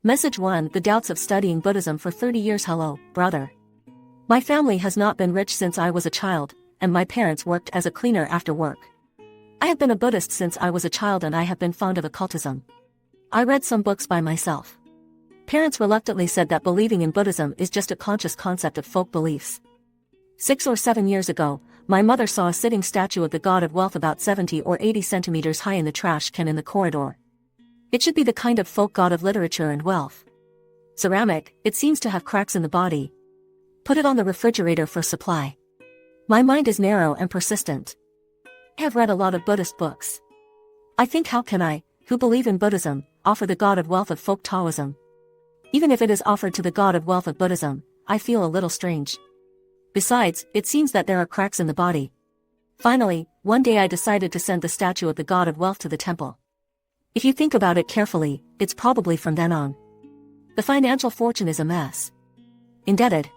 Message 1. The doubts of studying Buddhism for 30 years. Hello, brother. My family has not been rich since I was a child, and my parents worked as a cleaner after work. I have been a Buddhist since I was a child and I have been fond of occultism. I read some books by myself. Parents reluctantly said that believing in Buddhism is just a conscious concept of folk beliefs. 6 or 7 years ago, my mother saw a sitting statue of the god of wealth about 70 or 80 centimeters high in the trash can in the corridor. It should be the kind of folk god of literature and wealth. Ceramic, it seems to have cracks in the body. Put it on the refrigerator for supply. My mind is narrow and persistent. I have read a lot of Buddhist books. I think, how can I, who believe in Buddhism, offer the god of wealth of folk Taoism? Even if it is offered to the god of wealth of Buddhism, I feel a little strange. Besides, it seems that there are cracks in the body. Finally, one day I decided to send the statue of the god of wealth to the temple. If you think about it carefully, it's probably from then on. The financial fortune is a mess. Indebted.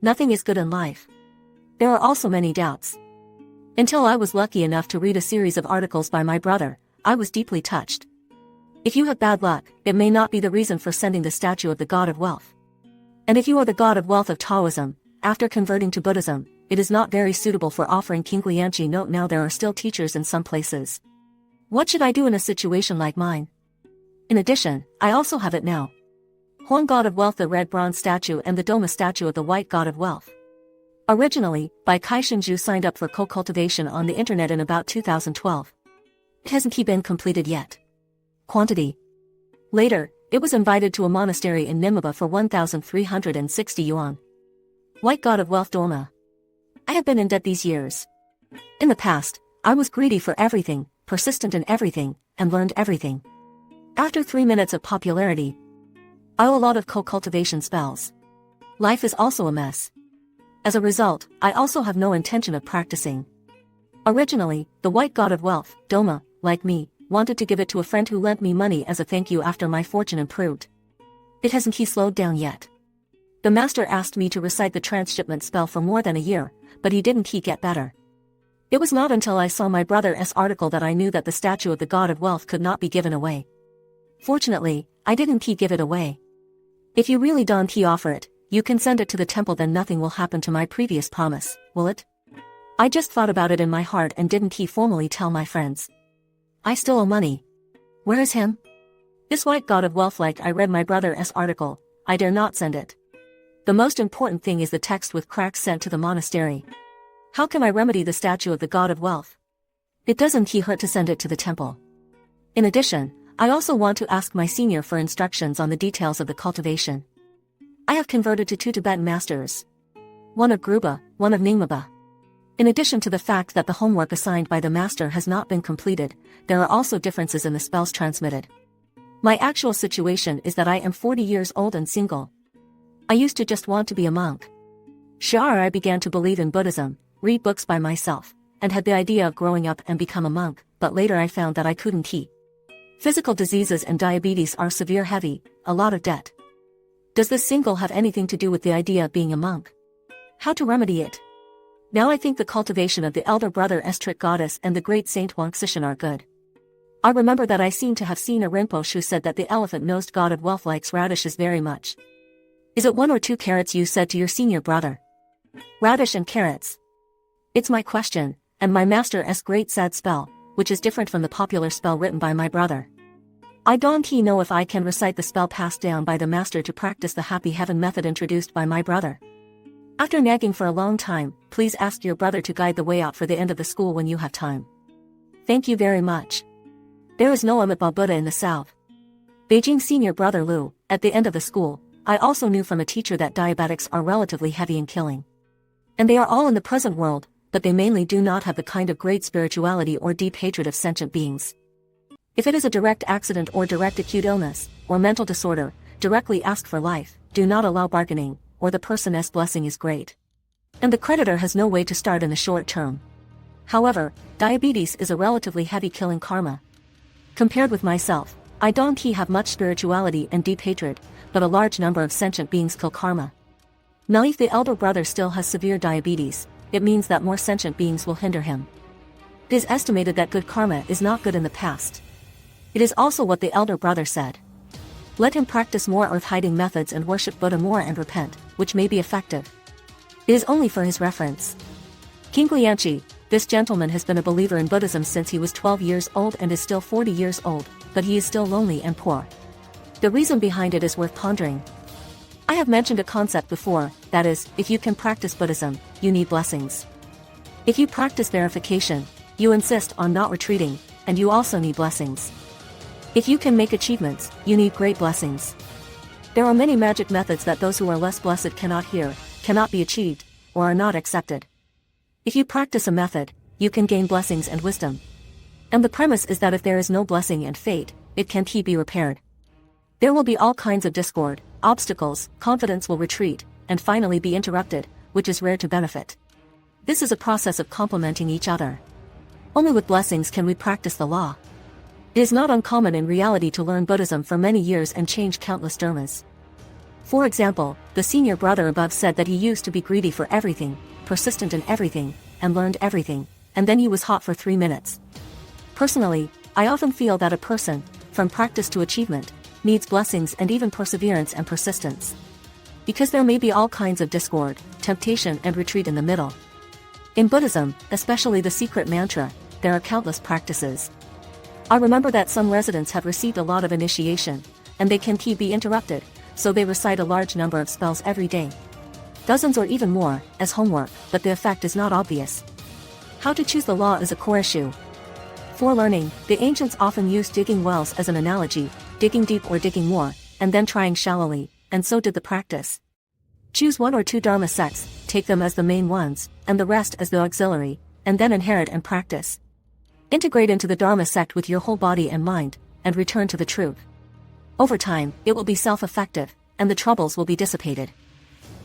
Nothing is good in life. There are also many doubts. Until I was lucky enough to read a series of articles by my brother, I was deeply touched. If you have bad luck, it may not be the reason for sending the statue of the god of wealth. And if you are the god of wealth of Taoism, after converting to Buddhism, it is not very suitable for offering Qingguianqi. Note: now there are still teachers in some places. What should I do in a situation like mine? In addition, I also have it now. Horn god of wealth, the red bronze statue, and the Doma statue of the white god of wealth. Originally, by Kai Shinju, signed up for co-cultivation on the internet in about 2012. It hasn't been completed yet. Quantity. Later, it was invited to a monastery in Nimaba for 1,360 yuan. White god of wealth Doma. I have been in debt these years. In the past, I was greedy for everything, persistent in everything, and learned everything. After 3 minutes of popularity, I owe a lot of co-cultivation spells. Life is also a mess. As a result, I also have no intention of practicing. Originally, the white god of wealth, Doma, like me, wanted to give it to a friend who lent me money as a thank you after my fortune improved. It hasn't slowed down yet. The master asked me to recite the transshipment spell for more than a year, but he didn't get better. It was not until I saw my brother's article that I knew that the statue of the god of wealth could not be given away. Fortunately, I didn't give it away. If you really don't offer it, you can send it to the temple, then nothing will happen to my previous promise, will it? I just thought about it in my heart and didn't formally tell my friends. I still owe money. Where is him? This white god of wealth, like I read my brother's article, I dare not send it. The most important thing is the text with cracks sent to the monastery. How can I remedy the statue of the god of wealth? It doesn't hurt to send it to the temple. In addition, I also want to ask my senior for instructions on the details of the cultivation. I have converted to 2 Tibetan masters. One of Gruba, one of Ningmaba. In addition to the fact that the homework assigned by the master has not been completed, there are also differences in the spells transmitted. My actual situation is that I am 40 years old and single. I used to just want to be a monk. Sure, I began to believe in Buddhism, read books by myself, and had the idea of growing up and become a monk, but later I found that I couldn't. Physical diseases and diabetes are severe, heavy, a lot of debt. Does this single have anything to do with the idea of being a monk? How to remedy it? Now I think the cultivation of the elder brother Estrit goddess and the great saint Wangxishan are good. I remember that I seem to have seen a Rinpoche who said that the elephant-nosed god of wealth likes radishes very much. Is it 1 or 2 carrots you said to your senior brother? Radish and carrots. It's my question, and my master's great sad spell, which is different from the popular spell written by my brother. I don't know if I can recite the spell passed down by the master to practice the happy heaven method introduced by my brother. After nagging for a long time, please ask your brother to guide the way out for the end of the school when you have time. Thank you very much. There is no Amitabha Buddha in the south. Beijing senior brother Lu, at the end of the school, I also knew from a teacher that diabetics are relatively heavy in killing. And they are all in the present world, but they mainly do not have the kind of great spirituality or deep hatred of sentient beings. If it is a direct accident or direct acute illness, or mental disorder, directly ask for life, do not allow bargaining, or the person's blessing is great. And the creditor has no way to start in the short term. However, diabetes is a relatively heavy killing karma. Compared with myself, I don't have much spirituality and deep hatred, but a large number of sentient beings kill karma. Now if the elder brother still has severe diabetes, it means that more sentient beings will hinder him. It is estimated that good karma is not good in the past. It is also what the elder brother said. Let him practice more earth-hiding methods and worship Buddha more and repent, which may be effective. It is only for his reference. King Lianqi, this gentleman has been a believer in Buddhism since he was 12 years old and is still 40 years old, but he is still lonely and poor. The reason behind it is worth pondering. I have mentioned a concept before, that is, if you can practice Buddhism, you need blessings. If you practice verification, you insist on not retreating, and you also need blessings. If you can make achievements, you need great blessings. There are many magic methods that those who are less blessed cannot hear, cannot be achieved, or are not accepted. If you practice a method, you can gain blessings and wisdom. And the premise is that if there is no blessing and fate, it can't be repaired. There will be all kinds of discord, obstacles, confidence will retreat, and finally be interrupted, which is rare to benefit. This is a process of complementing each other. Only with blessings can we practice the law. It is not uncommon in reality to learn Buddhism for many years and change countless dharmas. For example, the senior brother above said that he used to be greedy for everything, persistent in everything, and learned everything, and then he was hot for 3 minutes. Personally, I often feel that a person, from practice to achievement, needs blessings and even perseverance and persistence. Because there may be all kinds of discord, temptation and retreat in the middle. In Buddhism, especially the secret mantra, there are countless practices. I remember that some residents have received a lot of initiation, and they can be interrupted, so they recite a large number of spells every day. Dozens or even more, as homework, but the effect is not obvious. How to choose the law is a core issue. For learning, the ancients often used digging wells as an analogy, digging deep or digging more, and then trying shallowly, and so did the practice. Choose 1 or 2 dharma sects, take them as the main ones, and the rest as the auxiliary, and then inherit and practice. Integrate into the dharma sect with your whole body and mind, and return to the truth. Over time, it will be self-effective, and the troubles will be dissipated.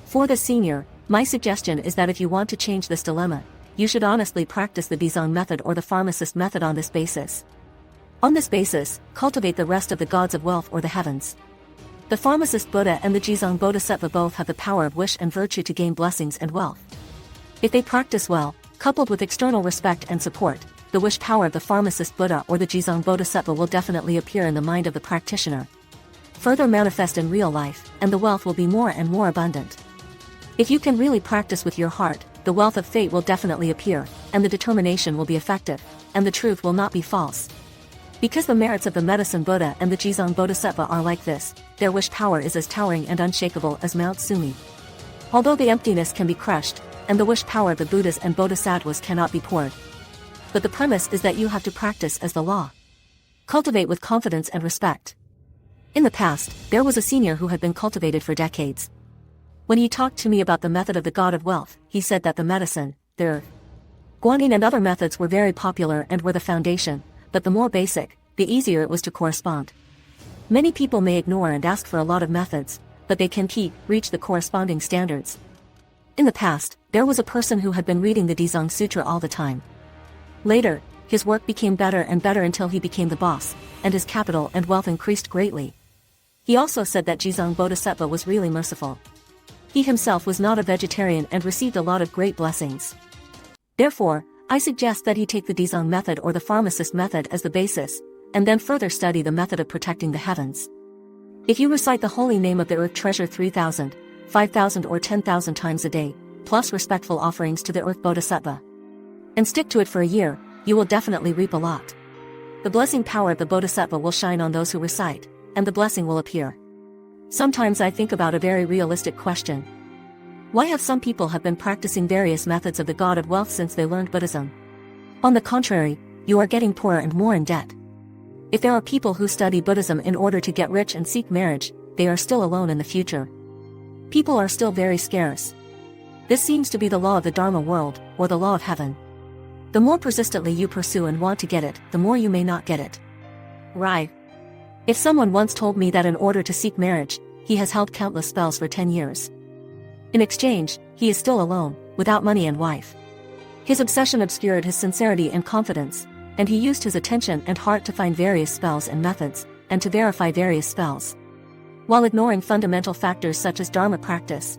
For the senior, my suggestion is that if you want to change this dilemma, you should honestly practice the Daxiang method or the Pharmacist method on this basis. On this basis, cultivate the rest of the gods of wealth or the heavens. The Pharmacist Buddha and the Daxiang Bodhisattva both have the power of wish and virtue to gain blessings and wealth. If they practice well, coupled with external respect and support, the wish power of the Pharmacist Buddha or the Daxiang Bodhisattva will definitely appear in the mind of the practitioner. Further manifest in real life, and the wealth will be more and more abundant. If you can really practice with your heart, the wealth of fate will definitely appear, and the determination will be effective, and the truth will not be false. Because the merits of the Medicine Buddha and the Daxiang Bodhisattva are like this, their wish power is as towering and unshakable as Mount Sumi. Although the emptiness can be crushed, and the wish power of the Buddhas and Bodhisattvas cannot be poured. But the premise is that you have to practice as the law. Cultivate with confidence and respect. In the past, there was a senior who had been cultivated for decades. When he talked to me about the method of the god of wealth, he said that the medicine, the guanyin and other methods were very popular and were the foundation, but the more basic, the easier it was to correspond. Many people may ignore and ask for a lot of methods, but they can reach the corresponding standards. In the past, there was a person who had been reading the Daxiang Sutra all the time. Later, his work became better and better until he became the boss, and his capital and wealth increased greatly. He also said that Daxiang Bodhisattva was really merciful. He himself was not a vegetarian and received a lot of great blessings. Therefore, I suggest that he take the Daxiang method or the Pharmacist method as the basis, and then further study the method of protecting the heavens. If you recite the holy name of the earth treasure 3,000, 5,000 or 10,000 times a day, plus respectful offerings to the earth Bodhisattva, and stick to it for a year, you will definitely reap a lot. The blessing power of the Bodhisattva will shine on those who recite, and the blessing will appear. Sometimes I think about a very realistic question. Why have some people have been practicing various methods of the god of wealth since they learned Buddhism? On the contrary, you are getting poorer and more in debt. If there are people who study Buddhism in order to get rich and seek marriage, they are still alone in the future. People are still very scarce. This seems to be the law of the Dharma world, or the law of heaven. The more persistently you pursue and want to get it, the more you may not get it. Right. If someone once told me that in order to seek marriage, he has held countless spells for 10 years. In exchange, he is still alone, without money and wife. His obsession obscured his sincerity and confidence, and he used his attention and heart to find various spells and methods, and to verify various spells, while ignoring fundamental factors such as Dharma practice.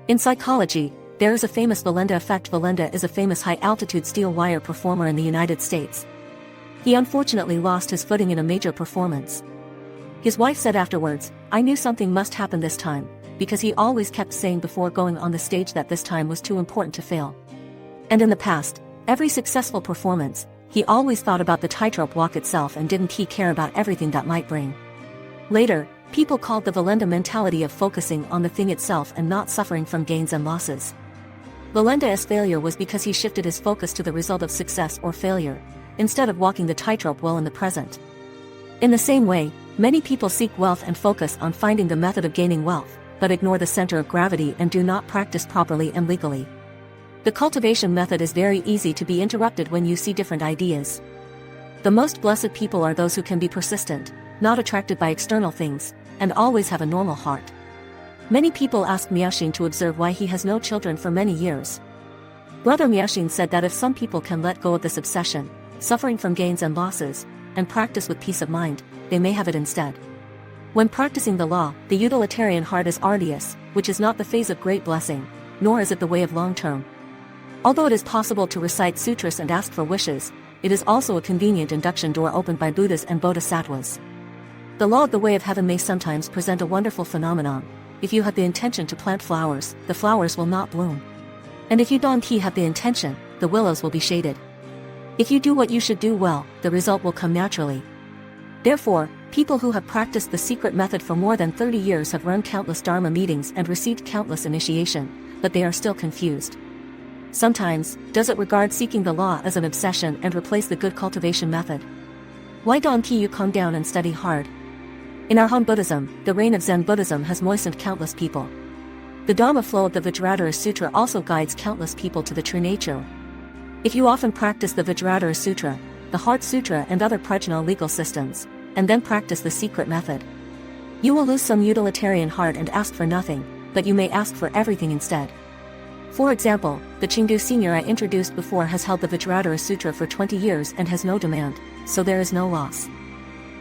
In psychology, there is a famous Valenda effect. Valenda is a famous high-altitude steel wire performer in the United States. He unfortunately lost his footing in a major performance. His wife said afterwards, "I knew something must happen this time, because he always kept saying before going on the stage that this time was too important to fail. And in the past, every successful performance, he always thought about the tightrope walk itself and didn't he care about everything that might bring." Later, people called the Valenda mentality of focusing on the thing itself and not suffering from gains and losses. Valenda's failure was because he shifted his focus to the result of success or failure, instead of walking the tightrope well in the present. In the same way, many people seek wealth and focus on finding the method of gaining wealth, but ignore the center of gravity and do not practice properly and legally. The cultivation method is very easy to be interrupted when you see different ideas. The most blessed people are those who can be persistent, not attracted by external things, and always have a normal heart. Many people ask Miaoxin to observe why he has no children for many years. Brother Miaoxin said that if some people can let go of this obsession, suffering from gains and losses, and practice with peace of mind, they may have it instead. When practicing the law, the utilitarian heart is arduous, which is not the phase of great blessing, nor is it the way of long term. Although it is possible to recite sutras and ask for wishes, it is also a convenient induction door opened by Buddhas and Bodhisattvas. The law of the way of heaven may sometimes present a wonderful phenomenon. If you have the intention to plant flowers, the flowers will not bloom. And if you don't have the intention, the willows will be shaded. If you do what you should do well, the result will come naturally. Therefore, people who have practiced the secret method for more than 30 years have run countless Dharma meetings and received countless initiation, but they are still confused. Sometimes, does it regard seeking the law as an obsession and replace the good cultivation method? Why don't you calm down and study hard? In our Han Buddhism, the reign of Zen Buddhism has moistened countless people. The Dharma flow of the Vajradhara Sutra also guides countless people to the true nature. If you often practice the Vajradhara Sutra, the Heart Sutra and other prajna legal systems, and then practice the secret method, you will lose some utilitarian heart and ask for nothing, but you may ask for everything instead. For example, the Chengdu senior I introduced before has held the Vajradhara Sutra for 20 years and has no demand, so there is no loss.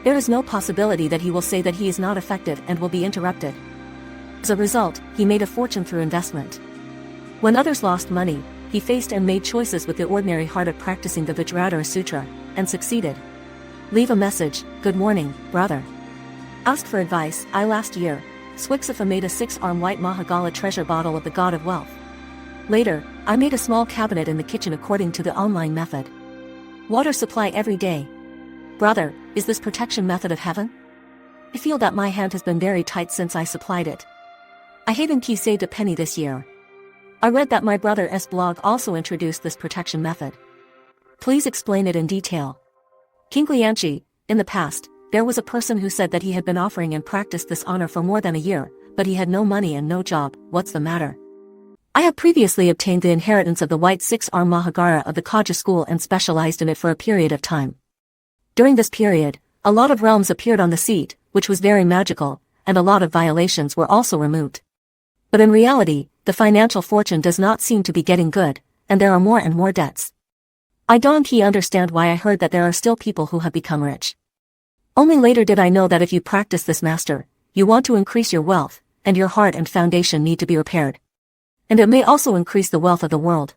There is no possibility that he will say that he is not effective and will be interrupted. As a result, he made a fortune through investment. When others lost money, he faced and made choices with the ordinary heart of practicing the Vajradhara Sutra, and succeeded. Leave a message, "Good morning, brother. Ask for advice. I last year, Swixifa made a 6-arm white Mahagala treasure bottle of the god of wealth. Later, I made a small cabinet in the kitchen according to the online method. Water supply every day. Brother, is this protection method of heaven? I feel that my hand has been very tight since I supplied it. I haven't saved a penny this year. I read that my brother's blog also introduced this protection method. Please explain it in detail." King Lianchi, in the past, there was a person who said that he had been offering and practiced this honor for more than a year, but he had no money and no job. What's the matter? I have previously obtained the inheritance of the white 6-arm Mahagara of the Kaja school and specialized in it for a period of time. During this period, a lot of realms appeared on the seat, which was very magical, and a lot of violations were also removed. But in reality, the financial fortune does not seem to be getting good, and there are more and more debts. I don't understand why I heard that there are still people who have become rich. Only later did I know that if you practice this master, you want to increase your wealth, and your heart and foundation need to be repaired. And it may also increase the wealth of the world.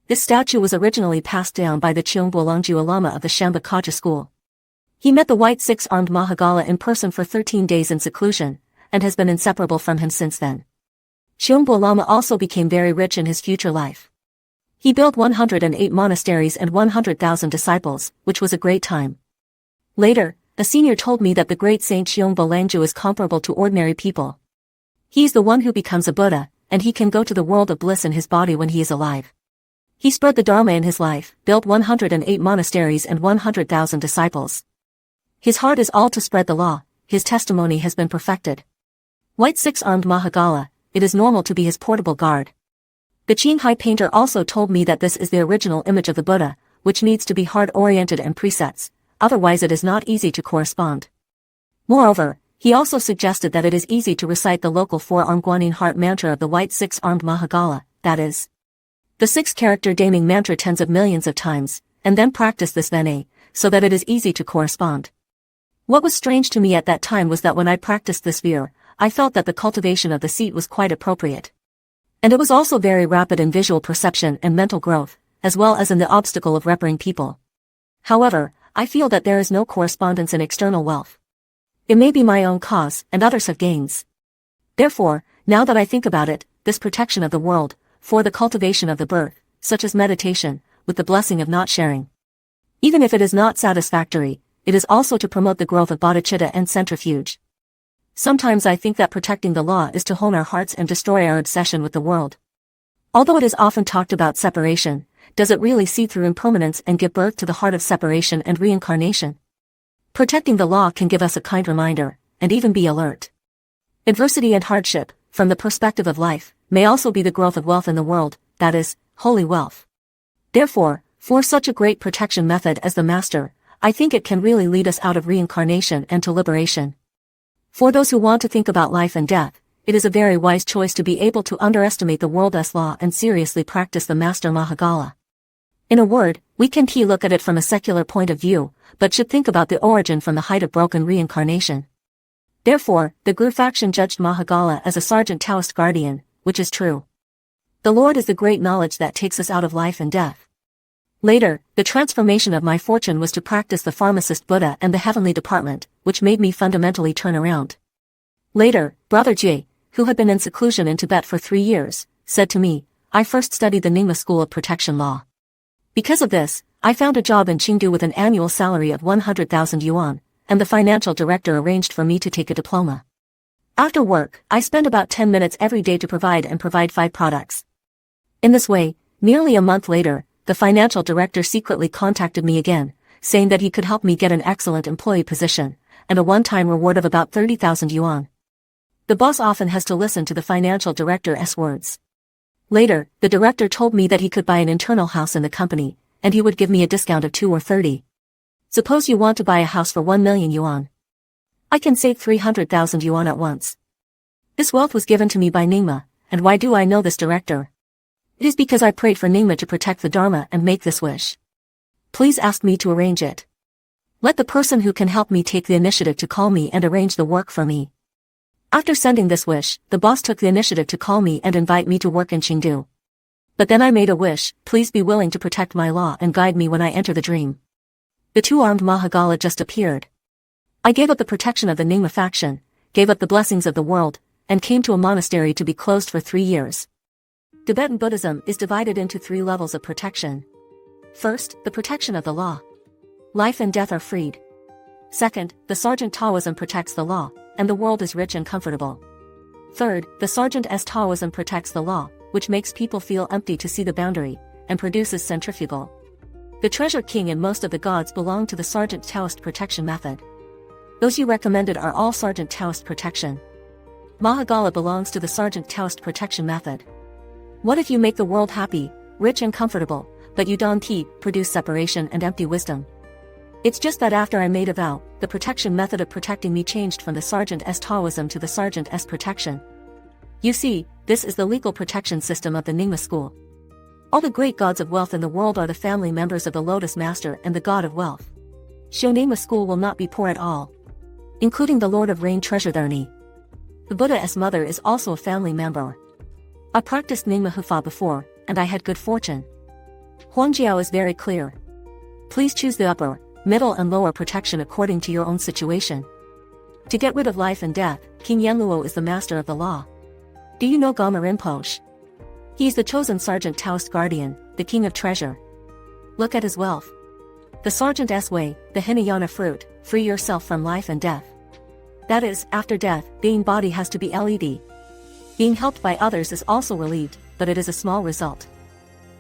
This statue was originally passed down by the Cheongbo Longju Lama of the Shamba Kaja school. He met the white 6-armed Mahagala in person for 13 days in seclusion, and has been inseparable from him since then. Cheongbo Lama also became very rich in his future life. He built 108 monasteries and 100,000 disciples, which was a great time. Later, a senior told me that the great Saint Cheongbo Langju is comparable to ordinary people. He is the one who becomes a Buddha, and he can go to the world of bliss in his body when he is alive. He spread the Dharma in his life, built 108 monasteries and 100,000 disciples. His heart is all to spread the law, his testimony has been perfected. White 6-armed Mahagala, it is normal to be his portable guard. The Qinghai painter also told me that this is the original image of the Buddha, which needs to be heart-oriented and presets, otherwise it is not easy to correspond. Moreover, he also suggested that it is easy to recite the local 4-arm Guanyin heart mantra of the white 6-armed Mahagala, that is, the 6-character Daming mantra tens of millions of times, and then practice this Vene, so that it is easy to correspond. What was strange to me at that time was that when I practiced this Veer, I felt that the cultivation of the seat was quite appropriate. And it was also very rapid in visual perception and mental growth, as well as in the obstacle of repairing people. However, I feel that there is no correspondence in external wealth. It may be my own cause, and others have gains. Therefore, now that I think about it, this protection of the world, for the cultivation of the birth, such as meditation, with the blessing of not sharing. Even if it is not satisfactory, it is also to promote the growth of bodhicitta and centrifuge. Sometimes I think that protecting the law is to hone our hearts and destroy our obsession with the world. Although it is often talked about separation, does it really see through impermanence and give birth to the heart of separation and reincarnation? Protecting the law can give us a kind reminder, and even be alert. Adversity and hardship, from the perspective of life, may also be the growth of wealth in the world, that is, holy wealth. Therefore, for such a great protection method as the Master, I think it can really lead us out of reincarnation and to liberation. For those who want to think about life and death, it is a very wise choice to be able to underestimate the world's law and seriously practice the Master Mahagala. In a word, we can look at it from a secular point of view, but should think about the origin from the height of broken reincarnation. Therefore, the Guru faction judged Mahagala as a sergeant Taoist guardian, which is true. The Lord is the great knowledge that takes us out of life and death. Later, the transformation of my fortune was to practice the Pharmacist Buddha and the heavenly department, which made me fundamentally turn around. Later, Brother Jiyi, who had been in seclusion in Tibet for 3 years, said to me, I first studied the Nyingma school of protection law. Because of this, I found a job in Chengdu with an annual salary of 100,000 yuan, and the financial director arranged for me to take a diploma. After work, I spent about 10 minutes every day to provide 5 products. In this way, nearly a month later, the financial director secretly contacted me again, saying that he could help me get an excellent employee position, and a one-time reward of about 30,000 yuan. The boss often has to listen to the financial director's words. Later, the director told me that he could buy an internal house in the company, and he would give me a discount of 2 or 30. Suppose you want to buy a house for 1 million yuan. I can save 300,000 yuan at once. This wealth was given to me by Nyingma, and why do I know this director? It is because I prayed for Nyingma to protect the Dharma and make this wish. Please ask me to arrange it. Let the person who can help me take the initiative to call me and arrange the work for me. After sending this wish, the boss took the initiative to call me and invite me to work in Chengdu. But then I made a wish, please be willing to protect my law and guide me when I enter the dream. The two-armed Mahagala just appeared. I gave up the protection of the Nyingma faction, gave up the blessings of the world, and came to a monastery to be closed for 3 years. Tibetan Buddhism is divided into 3 levels of protection. First, the protection of the law. Life and death are freed. Second, the sergeant Taoism protects the law, and the world is rich and comfortable. Third, the sergeant Taoism protects the law, which makes people feel empty to see the boundary, and produces centrifugal. The treasure king and most of the gods belong to the sergeant Taoist protection method. Those you recommended are all sergeant Taoist protection. Mahagala belongs to the sergeant Taoist protection method. What if you make the world happy, rich and comfortable, but you don't produce separation and empty wisdom? It's just that after I made a vow, the protection method of protecting me changed from the sergeant Taoism to the sergeant protection. You see, this is the legal protection system of the Nyingma school. All the great gods of wealth in the world are the family members of the Lotus Master and the God of Wealth. Show Nyingma school will not be poor at all. Including the Lord of Rain Treasuredharni. The Buddha's mother is also a family member. I practiced Nyingma Hufa before, and I had good fortune. Huangjiao is very clear. Please choose the upper, middle and lower protection according to your own situation. To get rid of life and death, King Jianluo is the master of the law. Do you know Gama Rinpoche? He is the chosen sergeant Taoist guardian, the king of treasure. Look at his wealth. The sergeant's way, the Hinayana fruit, free yourself from life and death. That is, after death, being body has to be led. Being helped by others is also relieved, but it is a small result.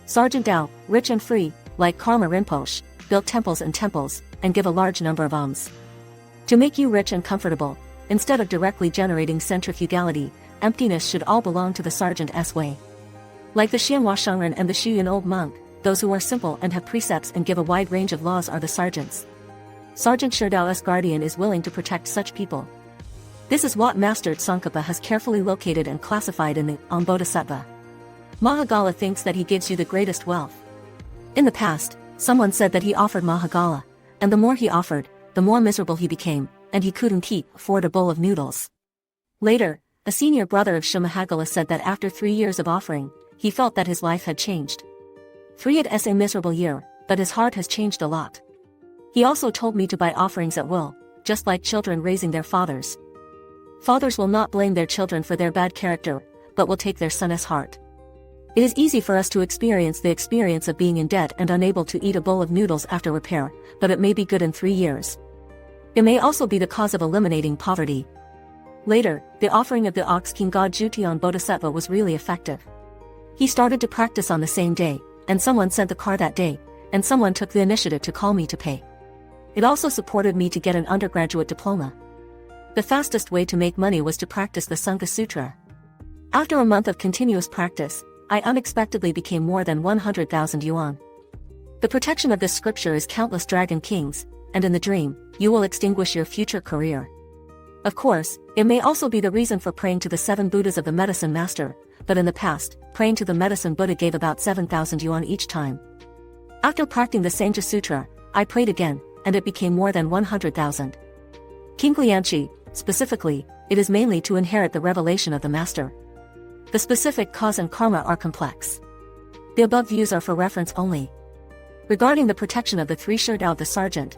Sergeant Dao, rich and free, like Karma Rinpoche, built temples and give a large number of alms. To make you rich and comfortable, instead of directly generating centrifugality, emptiness should all belong to the sergeant's way. Like the Xianhua Shengren and the Shuyan old monk, those who are simple and have precepts and give a wide range of laws are the sergeants. Sergeant Sherdao's guardian is willing to protect such people. This is what Master Tsongkhapa has carefully located and classified in the On Bodhisattva. Mahagala thinks that he gives you the greatest wealth. In the past, someone said that he offered Mahagala, and the more he offered, the more miserable he became, and he couldn't afford a bowl of noodles. Later, a senior brother of Mahagala said that after 3 years of offering, he felt that his life had changed. 3 years a miserable year, but his heart has changed a lot. He also told me to buy offerings at will, just like children raising their fathers. Fathers will not blame their children for their bad character, but will take their son as heart. It is easy for us to experience the experience of being in debt and unable to eat a bowl of noodles after repair, but it may be good in 3 years. It may also be the cause of eliminating poverty. Later, the offering of the ox king god Jiyi Tiannu Bodhisattva was really effective. He started to practice on the same day, and someone sent the car that day, and someone took the initiative to call me to pay. It also supported me to get an undergraduate diploma. The fastest way to make money was to practice the Sangha Sutra. After a month of continuous practice, I unexpectedly became more than 100,000 yuan. The protection of this scripture is countless dragon kings, and in the dream, you will extinguish your future career. Of course, it may also be the reason for praying to the 7 Buddhas of the medicine master, but in the past, praying to the medicine Buddha gave about 7,000 yuan each time. After practicing the Sangha Sutra, I prayed again, and it became more than 100,000. King Lianqi, specifically, it is mainly to inherit the revelation of the master. The specific cause and karma are complex. The above views are for reference only. Regarding the protection of the 3 Sherdao of the sergeant,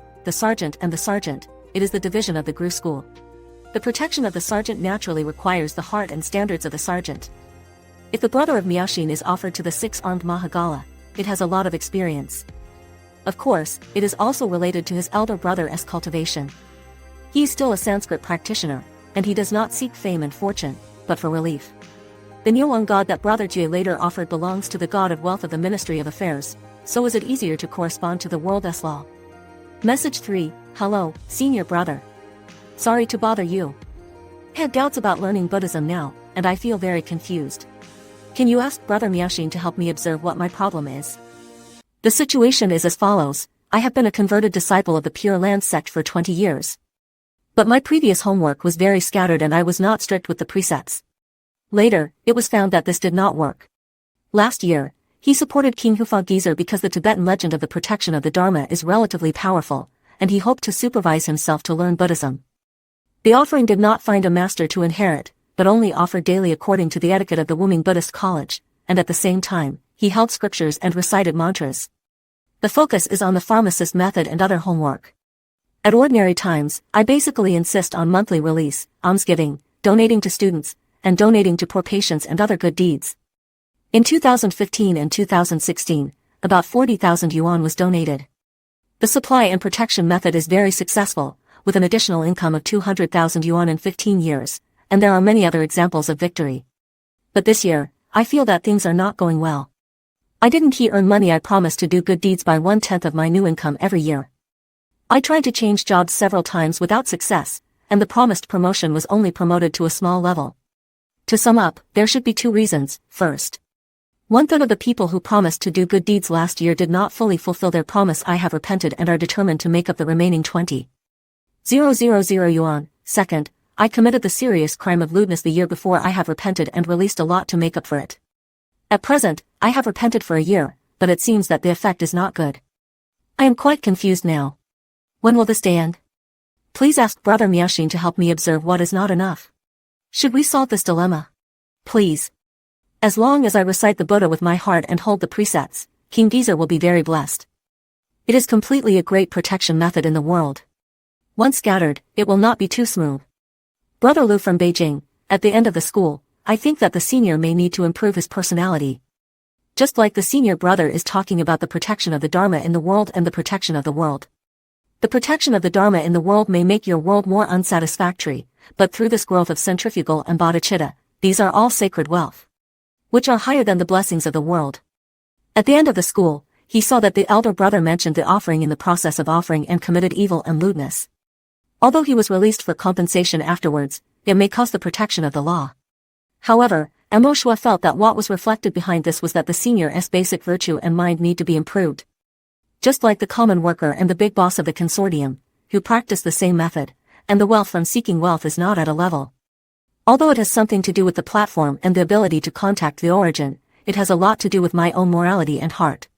and the sergeant, it is the division of the Gru school. The protection of the sergeant naturally requires the heart and standards of the sergeant. If the brother of Miaoxin is offered to the 6-armed Mahagala, it has a lot of experience. Of course, it is also related to his elder brother's cultivation. He is still a Sanskrit practitioner, and he does not seek fame and fortune, but for relief. The Niuwang god that brother Jie later offered belongs to the god of wealth of the Ministry of Affairs, so is it easier to correspond to the world's law. Message 3, hello, senior brother. Sorry to bother you. I had doubts about learning Buddhism now, and I feel very confused. Can you ask Brother Miaoxin to help me observe what my problem is? The situation is as follows. I have been a converted disciple of the Pure Land sect for 20 years. But my previous homework was very scattered and I was not strict with the precepts. Later, it was found that this did not work. Last year, he supported King Hufa Gezer because the Tibetan legend of the protection of the Dharma is relatively powerful, and he hoped to supervise himself to learn Buddhism. The offering did not find a master to inherit, but only offered daily according to the etiquette of the Wuming Buddhist College, and at the same time, he held scriptures and recited mantras. The focus is on the Pharmacist method and other homework. At ordinary times, I basically insist on monthly release, almsgiving, donating to students, and donating to poor patients and other good deeds. In 2015 and 2016, about 40,000 yuan was donated. The supply and protection method is very successful, with an additional income of 200,000 yuan in 15 years, and there are many other examples of victory. But this year, I feel that things are not going well. I didn't earn money. I promised to do good deeds by 1/10 of my new income every year. I tried to change jobs several times without success, and the promised promotion was only promoted to a small level. To sum up, there should be 2 reasons. First, 1/3 of the people who promised to do good deeds last year did not fully fulfill their promise. I have repented and are determined to make up the remaining 20,000 yuan. Second, I committed the serious crime of lewdness the year before. I have repented and released a lot to make up for it. At present, I have repented for a year, but it seems that the effect is not good. I am quite confused now. When will this day end? Please ask Brother Miaoxin to help me observe what is not enough. Should we solve this dilemma? Please. As long as I recite the Buddha with my heart and hold the precepts, King Gezer will be very blessed. It is completely a great protection method in the world. Once scattered, it will not be too smooth. Brother Lu from Beijing, at the end of the school, I think that the senior may need to improve his personality. Just like the senior brother is talking about the protection of the Dharma in the world and the protection of the world. The protection of the Dharma in the world may make your world more unsatisfactory, but through this growth of centrifugal and bodhicitta, these are all sacred wealth, which are higher than the blessings of the world. At the end of the school, he saw that the elder brother mentioned the offering in the process of offering and committed evil and lewdness. Although he was released for compensation afterwards, it may cause the protection of the law. However, Emoshua felt that what was reflected behind this was that the senior's basic virtue and mind need to be improved. Just like the common worker and the big boss of the consortium, who practice the same method, and the wealth from seeking wealth is not at a level. Although it has something to do with the platform and the ability to contact the origin, it has a lot to do with my own morality and heart.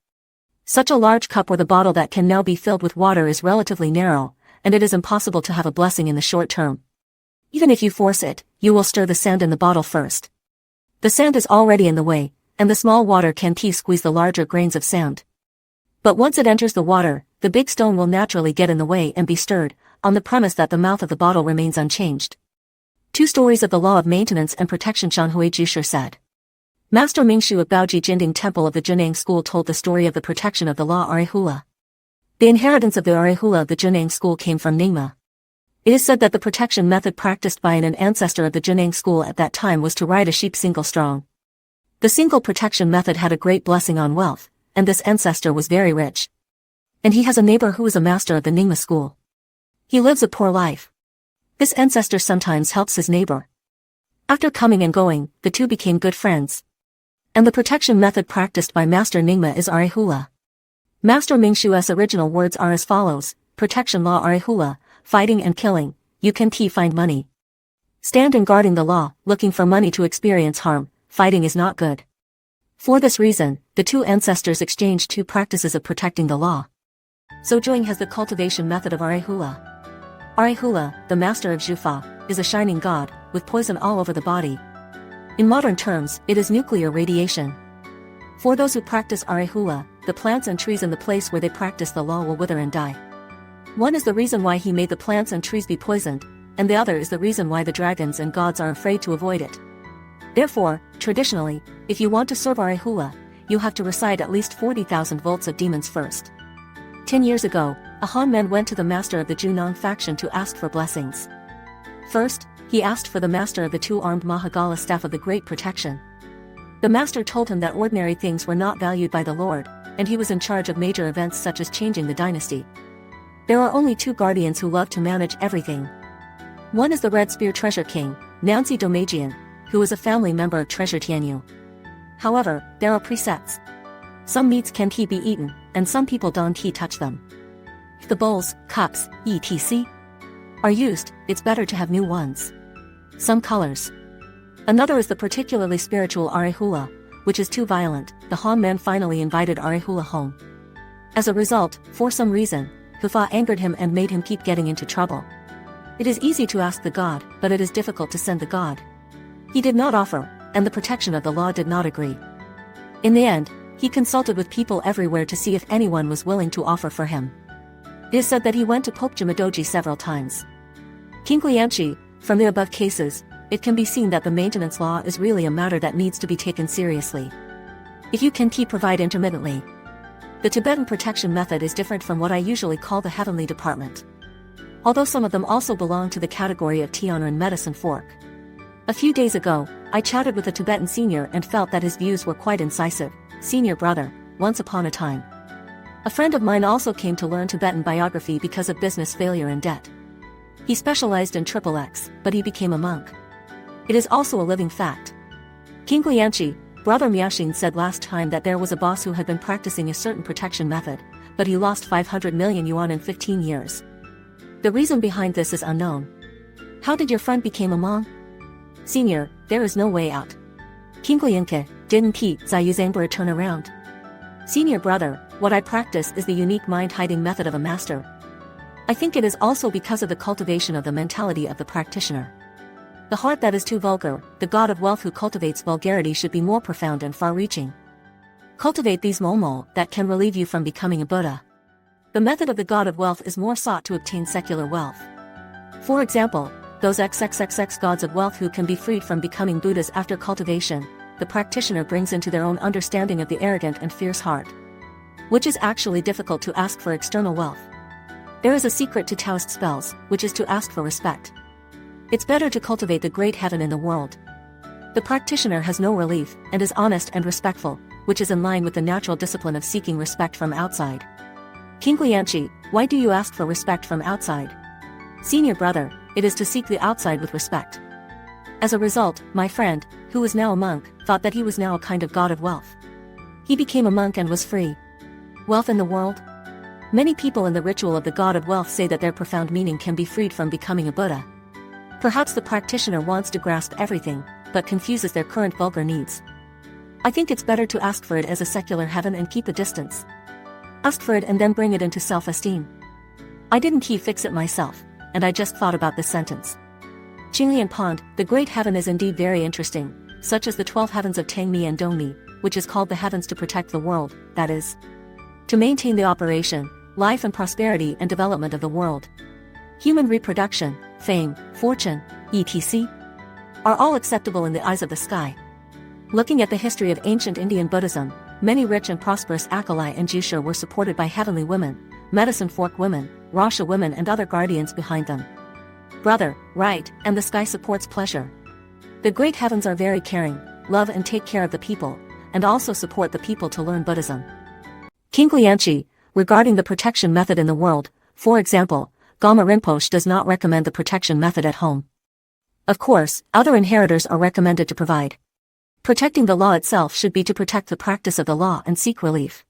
Such a large cup or the bottle that can now be filled with water is relatively narrow, and it is impossible to have a blessing in the short term. Even if you force it, you will stir the sand in the bottle first. The sand is already in the way, and the small water can squeeze the larger grains of sand. But once it enters the water, the big stone will naturally get in the way and be stirred, on the premise that the mouth of the bottle remains unchanged. 2 stories of the law of maintenance and protection. Shanhui Jusher said. Master Mingshu of Baoji Jinding Temple of the Junang School told the story of the protection of the law Arihula. The inheritance of the Arihula of the Junang School came from Ningma. It is said that the protection method practiced by an ancestor of the Junang School at that time was to ride a sheep single strong. The single protection method had a great blessing on wealth, and this ancestor was very rich. And he has a neighbor who is a master of the Ningma school. He lives a poor life. This ancestor sometimes helps his neighbor. After coming and going, the two became good friends. And the protection method practiced by Master Ningma is Arihula. Master Mingshu's original words are as follows: protection law Arihula, fighting and killing, you can find money. Stand in guarding the law, looking for money to experience harm, fighting is not good. For this reason, the two ancestors exchanged 2 practices of protecting the law. Sojuing has the cultivation method of Arihula. Arihula, the master of Zhufa, is a shining god, with poison all over the body. In modern terms, it is nuclear radiation. For those who practice Arihula, the plants and trees in the place where they practice the law will wither and die. One is the reason why he made the plants and trees be poisoned, and the other is the reason why the dragons and gods are afraid to avoid it. Therefore, traditionally, if you want to serve Arihula, you have to recite at least 40,000 volts of demons first. 10 years ago, a Han man went to the master of the Junang faction to ask for blessings. First, he asked for the master of the 2-armed Mahagala staff of the Great Protection. The master told him that ordinary things were not valued by the Lord, and he was in charge of major events such as changing the dynasty. There are only 2 guardians who love to manage everything. One is the Red Spear Treasure King, Nancy Domagian, who is a family member of Treasure Tiannu. However, there are presets. Some meats can be eaten, and some people don't touch them. If the bowls, cups, etc. are used, it's better to have new ones. Some colors. Another is the particularly spiritual Arihula, which is too violent. The Han man finally invited Arihula home. As a result, for some reason, Hufa angered him and made him keep getting into trouble. It is easy to ask the god, but it is difficult to send the god. He did not offer, and the protection of the law did not agree. In the end, he consulted with people everywhere to see if anyone was willing to offer for him. It is said that he went to Pope Jimadoji several times. King Lianchi, from the above cases, it can be seen that the maintenance law is really a matter that needs to be taken seriously. If you can provide intermittently. The Tibetan protection method is different from what I usually call the heavenly department. Although some of them also belong to the category of Tianru and medicine fork. A few days ago, I chatted with a Tibetan senior and felt that his views were quite incisive. Senior brother, once upon a time. A friend of mine also came to learn Tibetan biography because of business failure and debt. He specialized in XXX, but he became a monk. It is also a living fact. King Lianchi, Brother Miaxin said last time that there was a boss who had been practicing a certain protection method, but he lost 500 million yuan in 15 years. The reason behind this is unknown. How did your friend become a monk? Senior, there is no way out. King Lianke, didn't Zayuzangber turn around? Senior brother, what I practice is the unique mind-hiding method of a master. I think it is also because of the cultivation of the mentality of the practitioner. The heart that is too vulgar, the god of wealth who cultivates vulgarity should be more profound and far-reaching. Cultivate these momo that can relieve you from becoming a Buddha. The method of the god of wealth is more sought to obtain secular wealth. For example, those XXXX gods of wealth who can be freed from becoming Buddhas after cultivation, the practitioner brings into their own understanding of the arrogant and fierce heart. Which is actually difficult to ask for external wealth. There is a secret to Taoist spells, which is to ask for respect. It's better to cultivate the great heaven in the world. The practitioner has no relief, and is honest and respectful, which is in line with the natural discipline of seeking respect from outside. King Lianchi, why do you ask for respect from outside? Senior brother, it is to seek the outside with respect. As a result, my friend, who is now a monk, thought that he was now a kind of god of wealth. He became a monk and was free. Wealth in the world? Many people in the ritual of the god of wealth say that their profound meaning can be freed from becoming a Buddha. Perhaps the practitioner wants to grasp everything, but confuses their current vulgar needs. I think it's better to ask for it as a secular heaven and keep a distance. Ask for it and then bring it into self-esteem. I didn't fix it myself, and I just thought about this sentence. Qinglian Pond, the great heaven is indeed very interesting, such as the 12 heavens of Tangmi and Dongmi, which is called the heavens to protect the world, that is, to maintain the operation, life and prosperity and development of the world. human reproduction, fame, fortune, etc., are all acceptable in the eyes of the sky. Looking at the history of ancient Indian Buddhism, many rich and prosperous acolyte and Jusha were supported by heavenly women, medicine fork women, Rasha women and other guardians behind them. Brother, right, and the sky supports pleasure. The great heavens are very caring, love and take care of the people, and also support the people to learn Buddhism. King Lianchi, regarding the protection method in the world, for example, Gama Rinpoche does not recommend the protection method at home. Of course, other inheritors are recommended to provide. Protecting the law itself should be to protect the practice of the law and seek relief.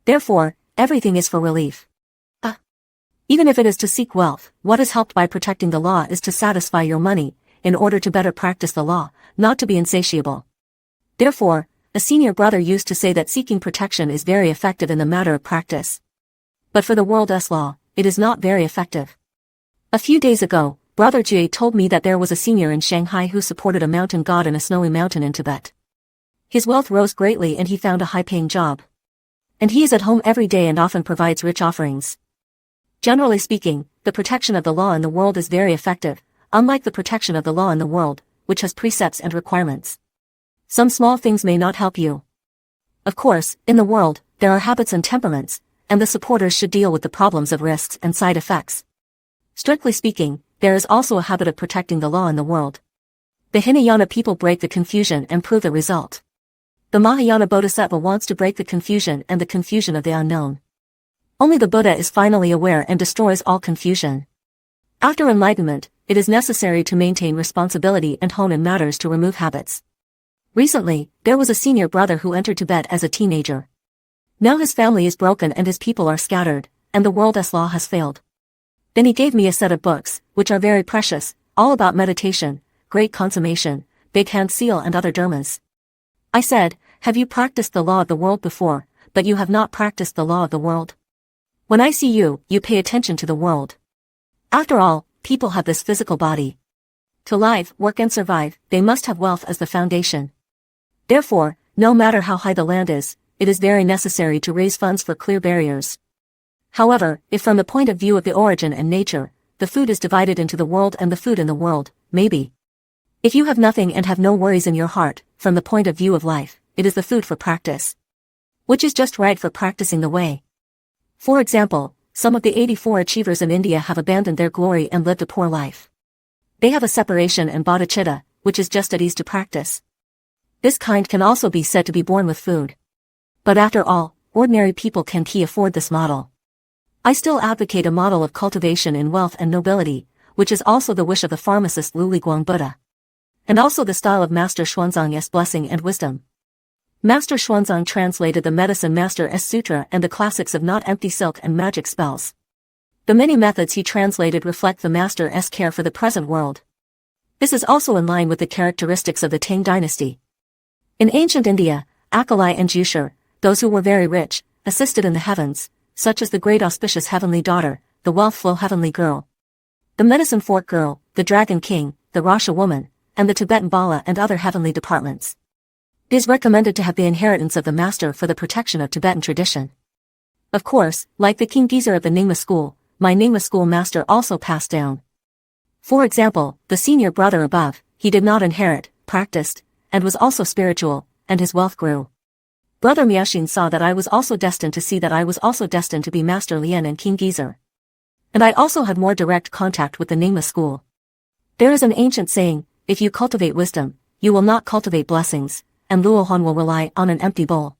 Therefore, everything is for relief. Even if it is to seek wealth, what is helped by protecting the law is to satisfy your money, in order to better practice the law, not to be insatiable. Therefore, a senior brother used to say that seeking protection is very effective in the matter of practice. But for the world's law, it is not very effective. A few days ago, Brother Jiyi told me that there was a senior in Shanghai who supported a mountain god in a snowy mountain in Tibet. His wealth rose greatly and he found a high-paying job. And he is at home every day and often provides rich offerings. Generally speaking, the protection of the law in the world is very effective, unlike the protection of the law in the world, which has precepts and requirements. Some small things may not help you. Of course, in the world, there are habits and temperaments, and the supporters should deal with the problems of risks and side effects. Strictly speaking, there is also a habit of protecting the law in the world. The Hinayana people break the confusion and prove the result. The Mahayana Bodhisattva wants to break the confusion and the confusion of the unknown. Only the Buddha is finally aware and destroys all confusion. After enlightenment, it is necessary to maintain responsibility and hone in matters to remove habits. Recently, there was a senior brother who entered Tibet as a teenager. Now his family is broken and his people are scattered, and the world's law has failed. Then he gave me a set of books, which are very precious, all about meditation, great consummation, big hand seal and other dharmas. I said, have you practiced the law of the world before, but you have not practiced the law of the world? When I see you, you pay attention to the world. After all, people have this physical body. To live, work and survive, they must have wealth as the foundation. Therefore, no matter how high the land is, it is very necessary to raise funds for clear barriers. However, if from the point of view of the origin and nature, the food is divided into the world and the food in the world, maybe. If you have nothing and have no worries in your heart, from the point of view of life, it is the food for practice. Which is just right for practicing the way. For example, some of the 84 achievers in India have abandoned their glory and lived a poor life. They have a separation and bodhicitta, which is just at ease to practice. This kind can also be said to be born with food. But after all, ordinary people can afford this model. I still advocate a model of cultivation in wealth and nobility, which is also the wish of the pharmacist Luliguang Buddha. And also the style of Master Xuanzang's blessing and wisdom. Master Xuanzang translated the Medicine Master's Sutra and the classics of Not Empty Silk and Magic Spells. The many methods he translated reflect the Master's care for the present world. This is also in line with the characteristics of the Tang dynasty. In ancient India, Akalai and Jusha, those who were very rich, assisted in the heavens, such as the great auspicious heavenly daughter, the wealth flow heavenly girl, the medicine fork girl, the dragon king, the Rasha woman, and the Tibetan Bala and other heavenly departments. It is recommended to have the inheritance of the master for the protection of Tibetan tradition. Of course, like the King Geezer of the Nyingma school, my Nyingma school master also passed down. For example, the senior brother above, he did not inherit, practiced, and was also spiritual, and his wealth grew. Brother Miaxin saw that I was also destined to see that I was also destined to be Master Lian and King Geezer. And I also had more direct contact with the Nyingma school. There is an ancient saying, if you cultivate wisdom, you will not cultivate blessings, and Luohan will rely on an empty bowl.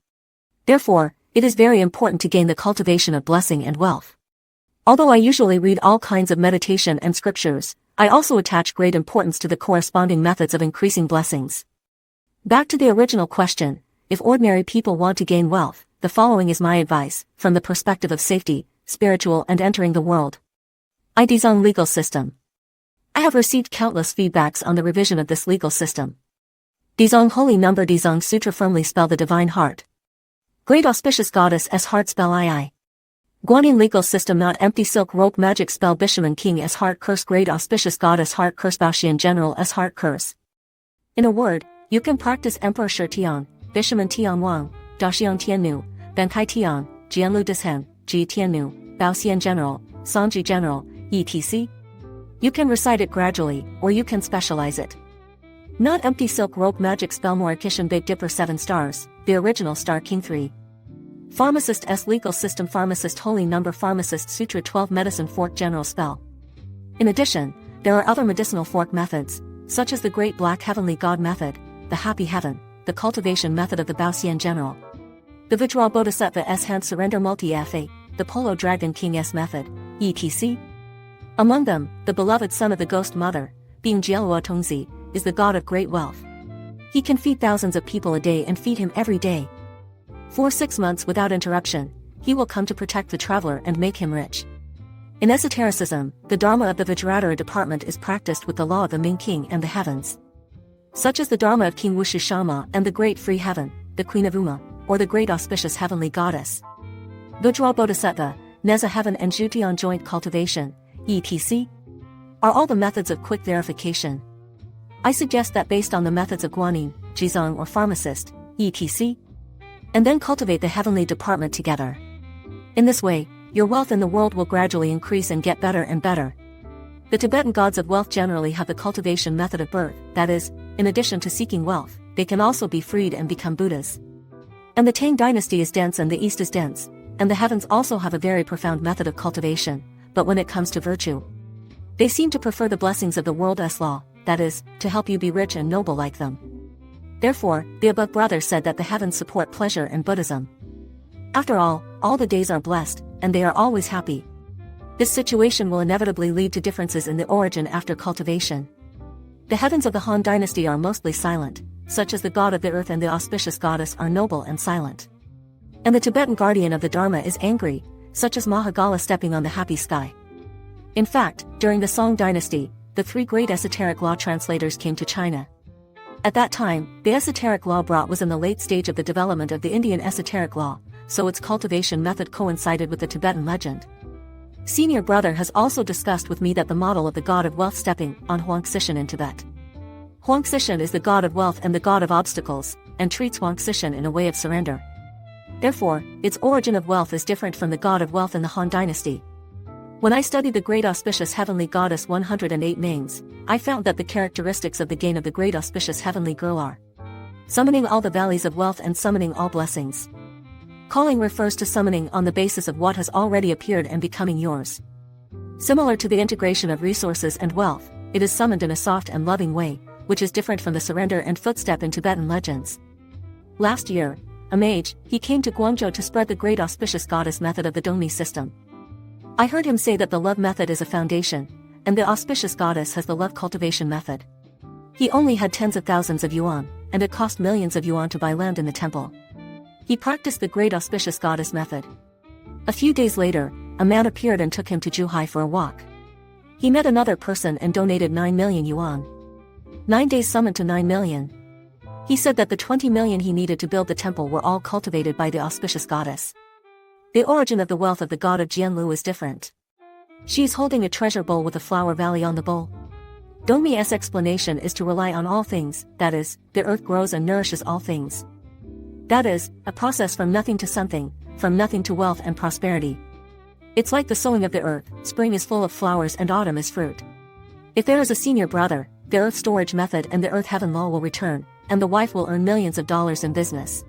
Therefore, it is very important to gain the cultivation of blessing and wealth. Although I usually read all kinds of meditation and scriptures, I also attach great importance to the corresponding methods of increasing blessings. Back to the original question, if ordinary people want to gain wealth, the following is my advice, from the perspective of safety, spiritual and entering the world. Daxiang legal system. I have received countless feedbacks on the revision of this legal system. Daxiang holy number Daxiang Sutra firmly spell the divine heart. Great auspicious goddess as heart spell II. Guanyin legal system not empty silk rope magic spell Bishamen king as heart curse great auspicious goddess heart curse Baoxian General as heart curse. In a word, you can practice Emperor Shitian, Bishamen Tianwang, Daxiang Tiannu, Bencai Tian, Jianlou Dishen, Jiyi Tiannu, Baoxian General, Sanzhi General, etc. You can recite it gradually, or you can specialize it. Not empty silk rope magic spellMorichitian Big Dipper 7 stars, the original Star King 3. Pharmacist S legal system Pharmacist holy number Pharmacist Sutra 12 medicine fork general spell. In addition, there are other medicinal fork methods, such as the Great Black Heavenly God method, the Happy Heaven, the Cultivation Method of the Baoxian General, the Vajra Bodhisattva S hand surrender multi-fa, the Polo Dragon King S method, etc. Among them, the beloved son of the Ghost Mother, being Jieluo Tongzi, is the god of great wealth. He can feed thousands of people a day and feed him every day. For 6 months without interruption, he will come to protect the traveler and make him rich. In esotericism, the Dharma of the Vajradhara department is practiced with the law of the Ming King and the heavens, such as the Dharma of King Wushu Shama and the Great Free Heaven, the Queen of Uma, or the Great Auspicious Heavenly Goddess. Vajra Bodhisattva, Neza Heaven and Jutian joint cultivation, etc. are all the methods of quick verification. I suggest that based on the methods of Guanyin, Jizang or Pharmacist, etc. and then cultivate the heavenly department together. In this way, your wealth in the world will gradually increase and get better and better. The Tibetan gods of wealth generally have the cultivation method of birth, that is, in addition to seeking wealth, they can also be freed and become Buddhas. And the Tang dynasty is dense and the East is dense, and the heavens also have a very profound method of cultivation, but when it comes to virtue, they seem to prefer the blessings of the world's law, that is, to help you be rich and noble like them. Therefore, the above brother said that the heavens support pleasure and Buddhism. After all the days are blessed, and they are always happy. This situation will inevitably lead to differences in the origin after cultivation. The heavens of the Han dynasty are mostly silent, such as the god of the earth and the auspicious goddess are noble and silent. And the Tibetan guardian of the Dharma is angry, such as Mahagala stepping on the happy sky. In fact, during the Song dynasty, the 3 great esoteric law translators came to China. At that time, the esoteric law brought was in the late stage of the development of the Indian esoteric law, so its cultivation method coincided with the Tibetan legend. Senior brother has also discussed with me that the model of the god of wealth stepping on Huang Xishan in Tibet. Huang Xishan is the god of wealth and the god of obstacles, and treats Huang Xishan in a way of surrender. Therefore, its origin of wealth is different from the god of wealth in the Han dynasty. When I studied the great auspicious heavenly goddess 108 names, I found that the characteristics of the gain of the great auspicious heavenly girl are summoning all the valleys of wealth and summoning all blessings. Calling refers to summoning on the basis of what has already appeared and becoming yours. Similar to the integration of resources and wealth, it is summoned in a soft and loving way, which is different from the surrender and footstep in Tibetan legends. Last year, a mage, he came to Guangzhou to spread the great auspicious goddess method of the Dongmi system. I heard him say that the love method is a foundation, and the auspicious goddess has the love cultivation method. He only had tens of thousands of yuan, and it cost millions of yuan to buy land in the temple. He practiced the great auspicious goddess method. A few days later, a man appeared and took him to Zhuhai for a walk. He met another person and donated 9 million yuan. 9 days summoned to 9 million. He said that the 20 million he needed to build the temple were all cultivated by the auspicious goddess. The origin of the wealth of the god of Jianlou is different. She is holding a treasure bowl with a flower valley on the bowl. Dongmi's explanation is to rely on all things, that is, the earth grows and nourishes all things. That is, a process from nothing to something, from nothing to wealth and prosperity. It's like the sowing of the earth, spring is full of flowers and autumn is fruit. If there is a senior brother, the earth storage method and the earth heaven law will return, and the wife will earn millions of dollars in business.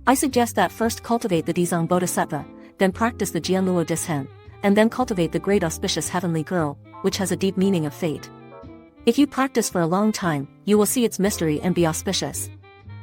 I suggest that first cultivate the Daxiang Bodhisattva, then practice the Jianlou Dishen, and then cultivate the great auspicious heavenly girl, which has a deep meaning of fate. If you practice for a long time, you will see its mystery and be auspicious.